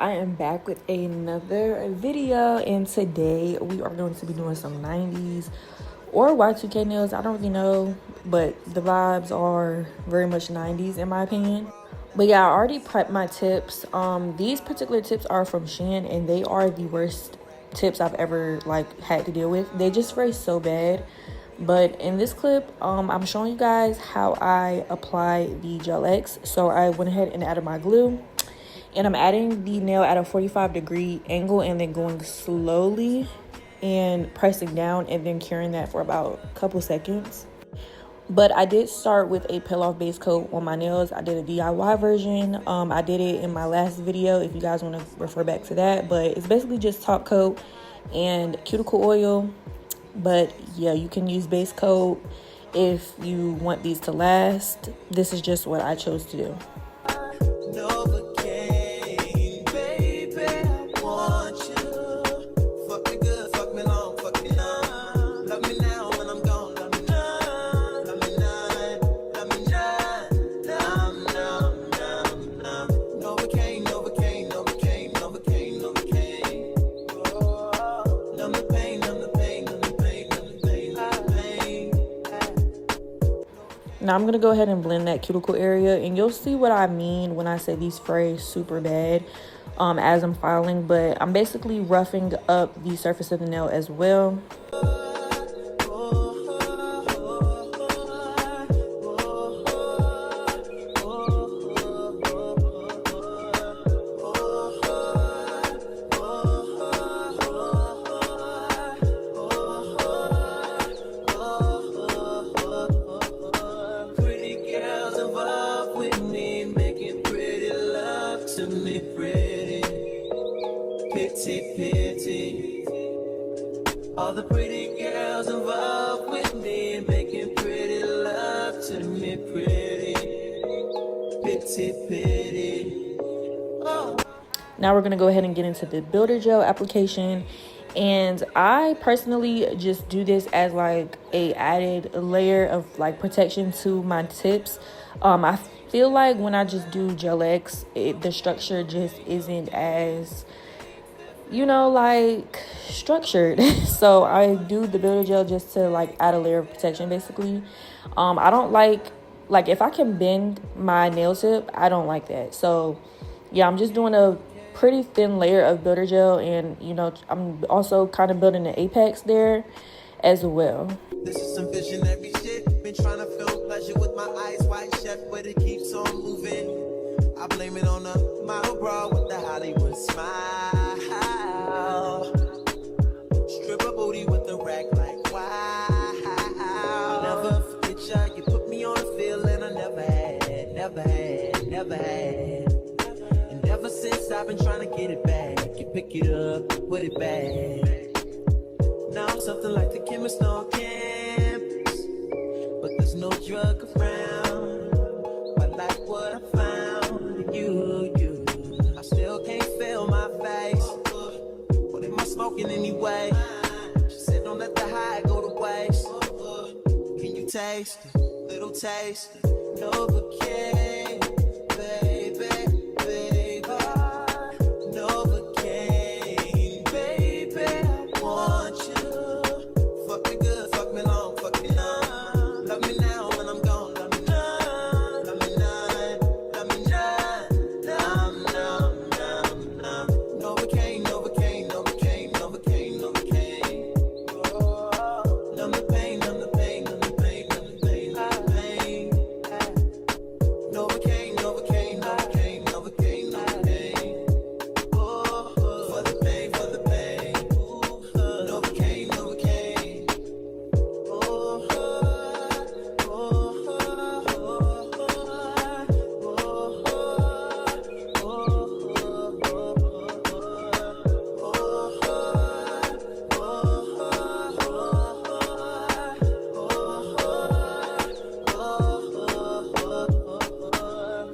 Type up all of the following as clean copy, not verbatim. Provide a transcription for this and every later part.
I am back with another video, and today we are going to be doing some 90s or Y2K nails. I don't really know, but the vibes are very much 90s in my opinion. But yeah, I already prepped my tips. These particular tips are from Shein, and they are the worst tips I've ever had to deal with. They just fray so bad. But in this clip, I'm showing you guys how I apply the gelx. So I went ahead and added my glue. And I'm adding the nail at a 45-degree angle and then going slowly and pressing down and then curing that for about a couple seconds. But I did start with a peel-off base coat on my nails. I did a DIY version. I did it in my last video if you guys want to refer back to that. But it's basically just top coat and cuticle oil. But yeah, you can use base coat if you want these to last. This is just what I chose to do. Now I'm going to go ahead and blend that cuticle area, and you'll see what I mean when I say these fray super bad as I'm filing. But I'm basically roughing up the surface of the nail as well. All the pretty girls involved with me, making pretty love to me, pretty, pity. Oh. Now we're going to go ahead and get into the builder gel application. And I personally just do this as a added layer of protection to my tips. I feel like when I just do gelx, the structure just isn't as structured. So I do the builder gel just to add a layer of protection basically. I don't like if I can bend my nail tip, I don't like that. So yeah, I'm just doing a pretty thin layer of builder gel, and I'm also kind of building the apex there as well. This is some visionary shit. Been trying to feel pleasure with my eyes wide shut, but it keeps on moving. I blame it on the model bra with the Hollywood smile. Stripper booty with the rack like wow. Never forget ya, you put me on a feeling I never had. And ever since I've been trying to get it back, you pick it up, put it back. Now I'm something like the chemist on campus, but there's no drug around. I like what I found in you. I still can't feel my face. What am I smoking anyway? She said don't let the high go to waste. Can you taste it? Little taste it? Novocaine, baby. Novocaine, baby. I want you. Fuck me good, fuck me long, fuck me long. Love me now when I'm gone, love me none. Love me none, love me none. Numb. Novocaine. Oh, numb the pain. Novocaine. Oh, for the pain. Novocaine.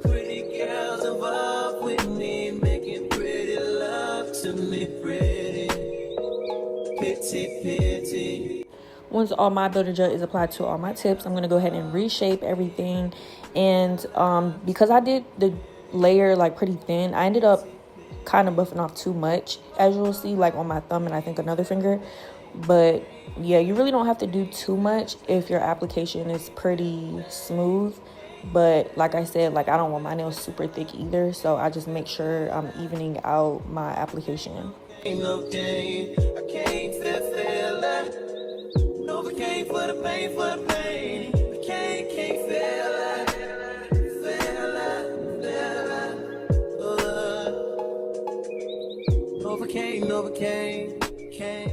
Pretty girls involved with me, making pretty love to me, pretty, pity. Once all my builder gel is applied to all my tips, I'm going to go ahead and reshape everything. And because I did the layer pretty thin, I ended up kind of buffing off too much, as you'll see, like on my thumb and I think another finger. But yeah, you really don't have to do too much if your application is pretty smooth. But like I said, like I don't want my nails super thick either, so I just make sure I'm evening out my application. Ain't no gain, I can't feel it. Novocaine for the pain, for the pain. I can't feel it, Novocaine, Novocaine, can't.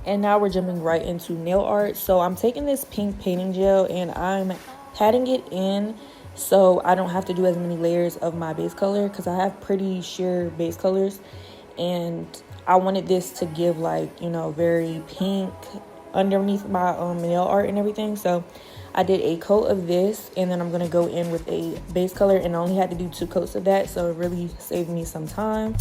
And now we're jumping right into nail art. So I'm taking this pink painting gel and I'm patting it in so I don't have to do as many layers of my base color, because I have pretty sheer base colors and I wanted this to give, like, you know, very pink underneath my nail art and everything. So I did a coat of this and then I'm going to go in with a base color, and I only had to do 2 coats of that, so it really saved me some time.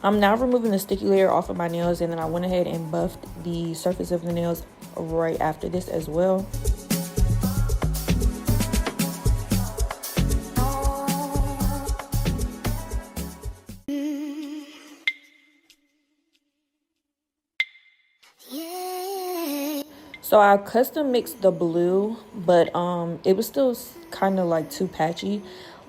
I'm now removing the sticky layer off of my nails, and then I went ahead and buffed the surface of the nails right after this as well. So I custom mixed the blue, but it was still kind of like too patchy.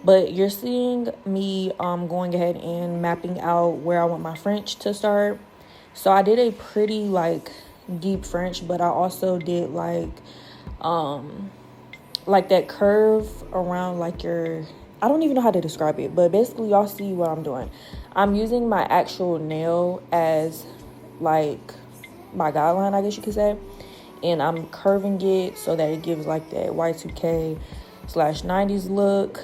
But you're seeing me going ahead and mapping out where I want my French to start. So I did a pretty like deep French, but I also did like like that curve around like your, I don't even know how to describe it, but basically y'all see what I'm doing. I'm using my actual nail as like my guideline, I guess you could say, and I'm curving it so that it gives like that Y2K/90s look.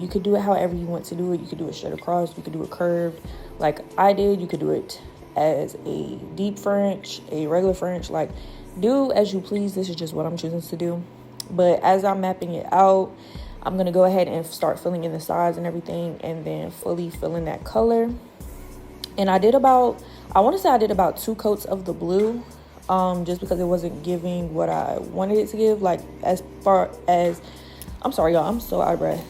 You could do it however you want to do it. You could do it straight across, you could do it curved like I did, you could do it as a deep French, a regular French, like do as you please. This is just what I'm choosing to do. But as I'm mapping it out, I'm gonna go ahead and start filling in the sides and everything, and then fully fill in that color. And I want to say I did about 2 coats of the blue, just because it wasn't giving what I wanted it to give. Like as far as, I'm sorry y'all, I'm so out of breath.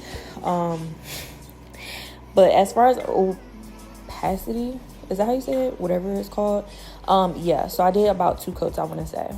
But as far as opacity, is that how you say it? Whatever it's called. Yeah, so I did about 2 coats, I want to say.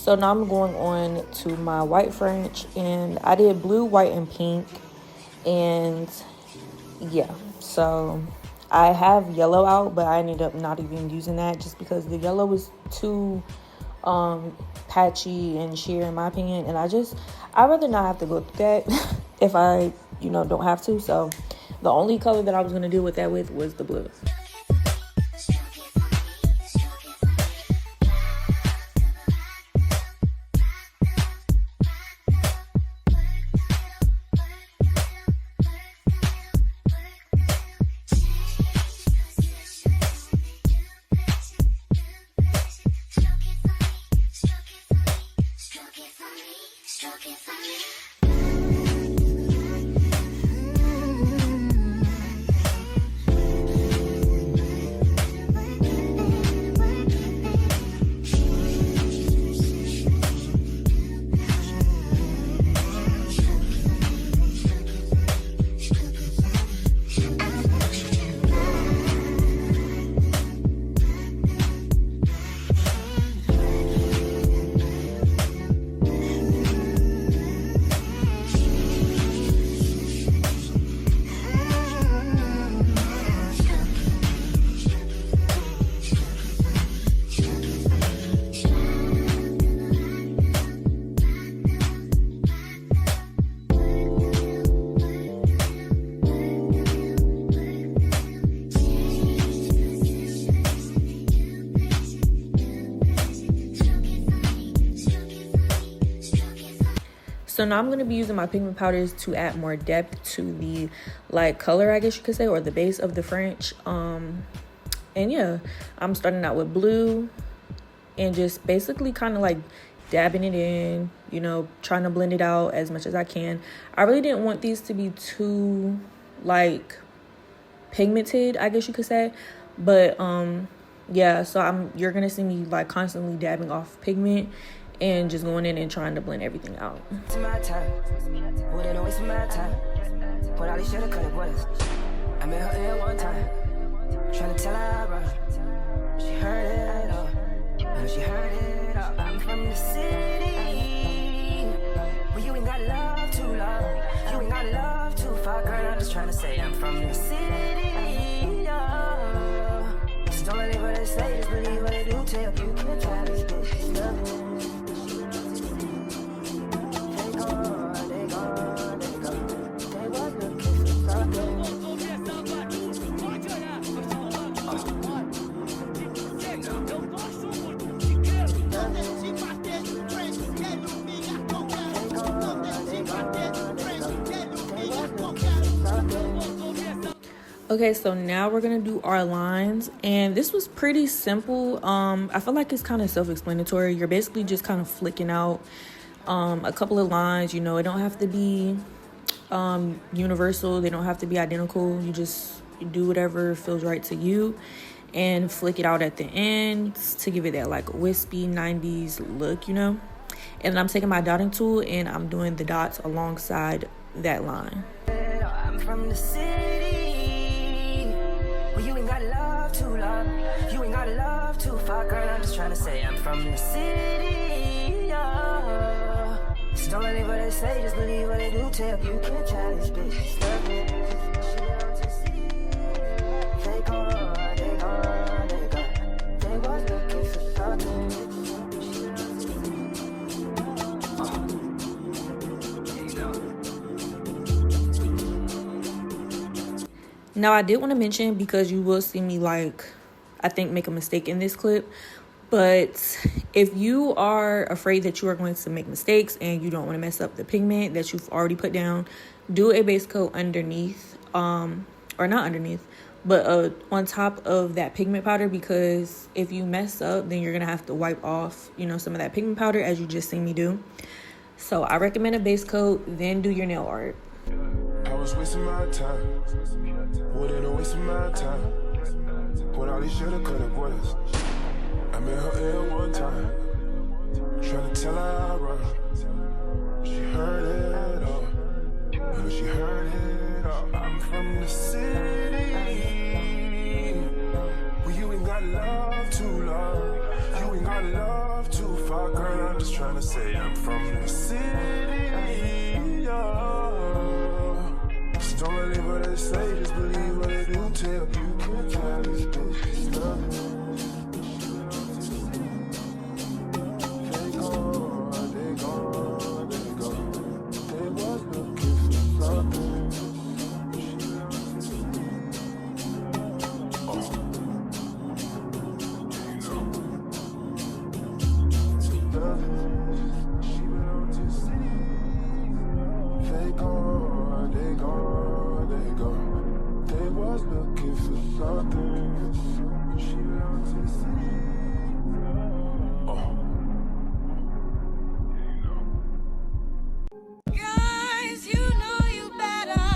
So now I'm going on to my white French, and I did blue, white, and pink. And yeah, so I have yellow out, but I ended up not even using that just because the yellow was too patchy and sheer in my opinion, and I'd rather not have to go through that if I don't have to. So the only color that I was going to deal with that with was the blue. So now I'm going to be using my pigment powders to add more depth to the color, I guess you could say, or the base of the French. And yeah, I'm starting out with blue and just basically kind of like dabbing it in, trying to blend it out as much as I can. I really didn't want these to be too pigmented, I guess you could say. But yeah, so you're going to see me constantly dabbing off pigment and just going in and trying to blend everything out. My time, wouldn't waste my time. Put all these shit in color boys. I met her in one time, trying to tell her I run. She heard it all, and she heard it up. I'm from the city. Well, you ain't got love to love. You ain't got love too far, girl. I'm just trying to say I'm from the city. Yeah. So don't believe what they say, just believe what they do. Tell you can't try this bitch. Okay, so now we're gonna do our lines, and this was pretty simple. I feel like it's kind of self-explanatory. You're basically just kind of flicking out a couple of lines. You know, it don't have to be universal, they don't have to be identical. You just do whatever feels right to you and flick it out at the end to give it that like wispy 90s look, you know. And then I'm taking my dotting tool and I'm doing the dots alongside that line. I'm from the city. Well, you ain't got love to love. You ain't got love too far, girl. I'm just trying to say I'm from the city. Yeah. So don't believe what they say, just believe what they do. Tell you can't try this bitch. They gone, they gone, they gone. They was looking for something. Now, I did want to mention, because you will see me, like, I think make a mistake in this clip, but if you are afraid that you are going to make mistakes and you don't want to mess up the pigment that you've already put down, do a base coat underneath, or not underneath, but on top of that pigment powder, because if you mess up, then you're going to have to wipe off, you know, some of that pigment powder, as you just seen me do. So I recommend a base coat, then do your nail art. I was wasting my time. Wouldn't waste my time. What all these shoulda, coulda, wouldas. I met her ill one time. Trying to tell her I run. She heard it all. You know she heard it all. I'm from the city. Well, you ain't got love to love. You ain't got love too far, girl. I'm just trying to say I'm from the city. Yeah. Don't believe what they say, just believe what they do. Tell you can't try this bitch. They gone, they gone, they gone. They was looking for something. She belong to the city. They gone, they gone, they gone. They was looking for something. She belong to the city. Guys, you know you better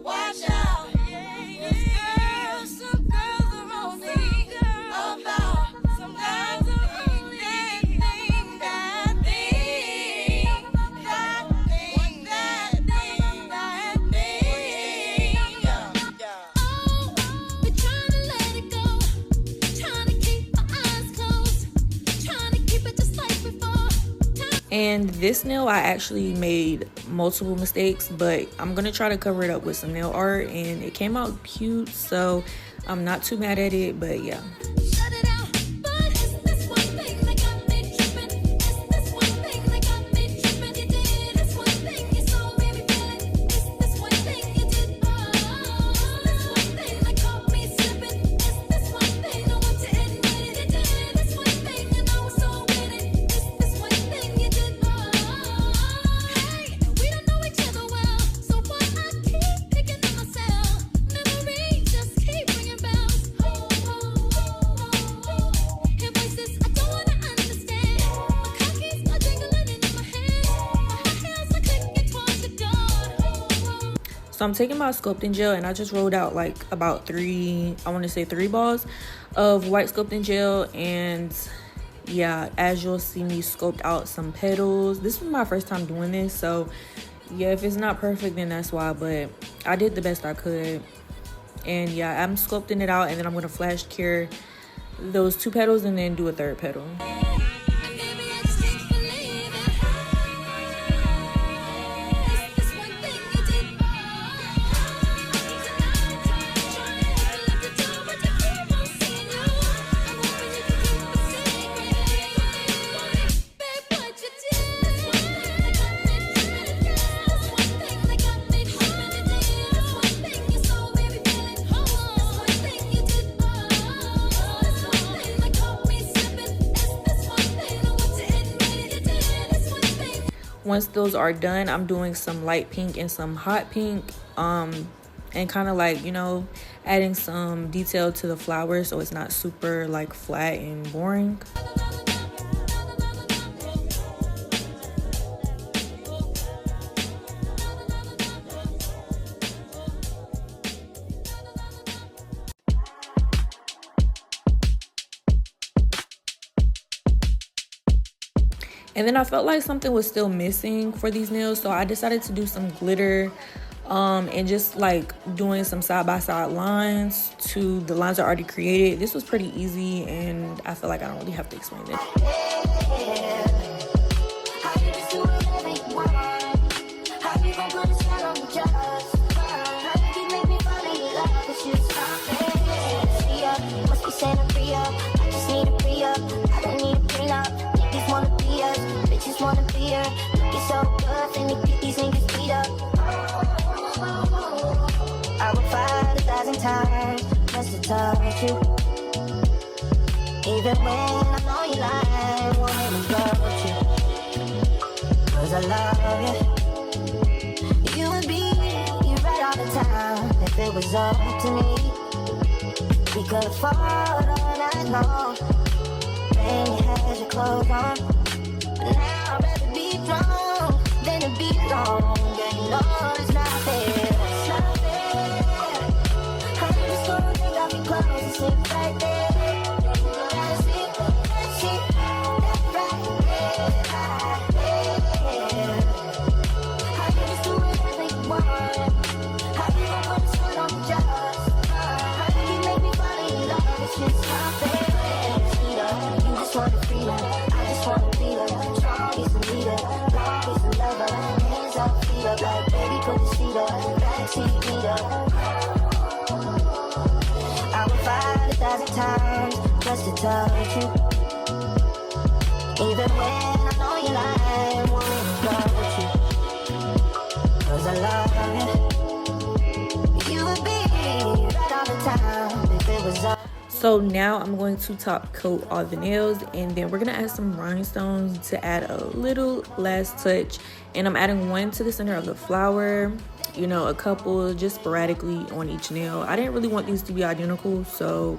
watch out. Some girls are only about some guys are only that thing. Oh, we're trying to let it go, trying to keep our eyes closed, trying to keep it just like before. And this nail, I actually made multiple mistakes, but I'm gonna try to cover it up with some nail art, and it came out cute, so I'm not too mad at it. But yeah, Shut it out, but it's this one thing that got me tripping. It's this one thing that got me tripping. You did this one thing, you so made me feel it. It's this one thing you did. Oh, this one thing that caught me slipping. It's this one thing I want to admit it. You did this one thing, and I was so with it. It's this one thing you did. Hey, we don't know each other well, so why I keep picking on myself? Memories just keep ringing bells. Hear voices I don't wanna understand. My car keys are jingling in my head. My heels are clicking towards the door. so I'm taking my sculpting gel, and I just rolled out like about three balls of white sculpting gel. And yeah, as you'll see me sculpt out some petals. This was my first time doing this, so yeah, if it's not perfect, then that's why, but I did the best I could. And yeah, I'm sculpting it out, and then I'm gonna flash cure those two petals and then do a third petal. Baby, once those are done, I'm doing some light pink and some hot pink, and kind of like, you know, adding some detail to the flowers so it's not super like flat and boring. And then I felt like something was still missing for these nails, so I decided to do some glitter, and just like doing some side-by-side lines to the lines I already created. This was pretty easy, and I feel like I don't really have to explain it. Wanna be her, looking so good, and you get these niggas beat up. I would fight 1,000 times just to touch you. Even when I know you lie, wanting to go with you. 'Cause I love you. You would be right all the time if it was up to me. We could afford all night long, then you had your clothes on. Now I'd rather be wrong than to be wrong. Yeah, you know it's not fair. It's not fair. I'm just gonna take off your clothes and sit right there. That's it, that's it, that's right there. How you just do whatever you want? How you gon' put the sweat on the just? How you make me fall in love? It's just not fair. You just want the freedom, I just want to be there. Like baby, put the seat up, backseat beat up. I would fight 1,000 times just to touch you. Even when I know you lie, wanting to go with you. 'Cause I love you. You would be right all the time if it was up. So now I'm going to top coat all the nails, and then we're gonna add some rhinestones to add a little last touch. And I'm adding one to the center of the flower, you know, a couple just sporadically on each nail. I didn't really want these to be identical, so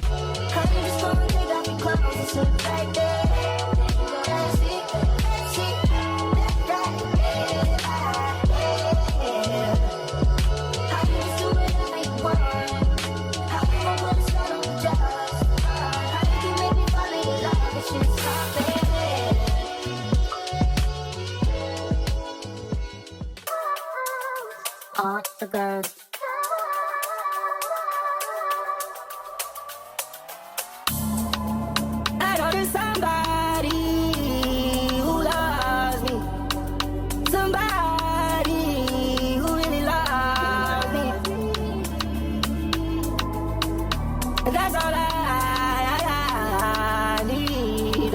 all the girls. I know there's somebody who loves me. Somebody who really loves me. That's all I need.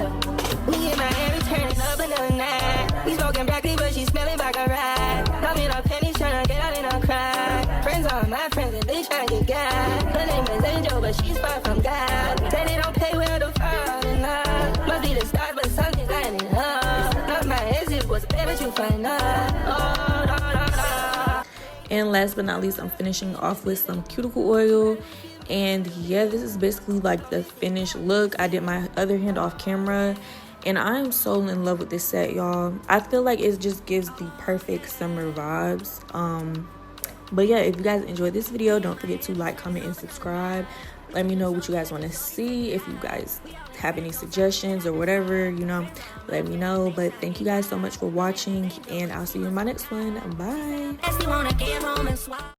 Me and my Harry turning up another night. We smoking broccoli, but she smelling like a rat. Coming up pennies, trying to get out in a cry. Friends are my friends, and they trying to get God. Her name is Angel, but she's far from God. Say they don't pay well to fall in love. Must be the stars, but something's lighting up. Not my ex, it was bad, but you find out. Oh, no, no, no. and last but not least, I'm finishing off with some cuticle oil. And yeah, this is basically like the finished look. I did my other hand off camera, and I am so in love with this set, y'all. I feel like it just gives the perfect summer vibes. But yeah, if you guys enjoyed this video, don't forget to like, comment, and subscribe. Let me know what you guys want to see. If you guys have any suggestions or whatever, you know, let me know. But thank you guys so much for watching, and I'll see you in my next one. Bye.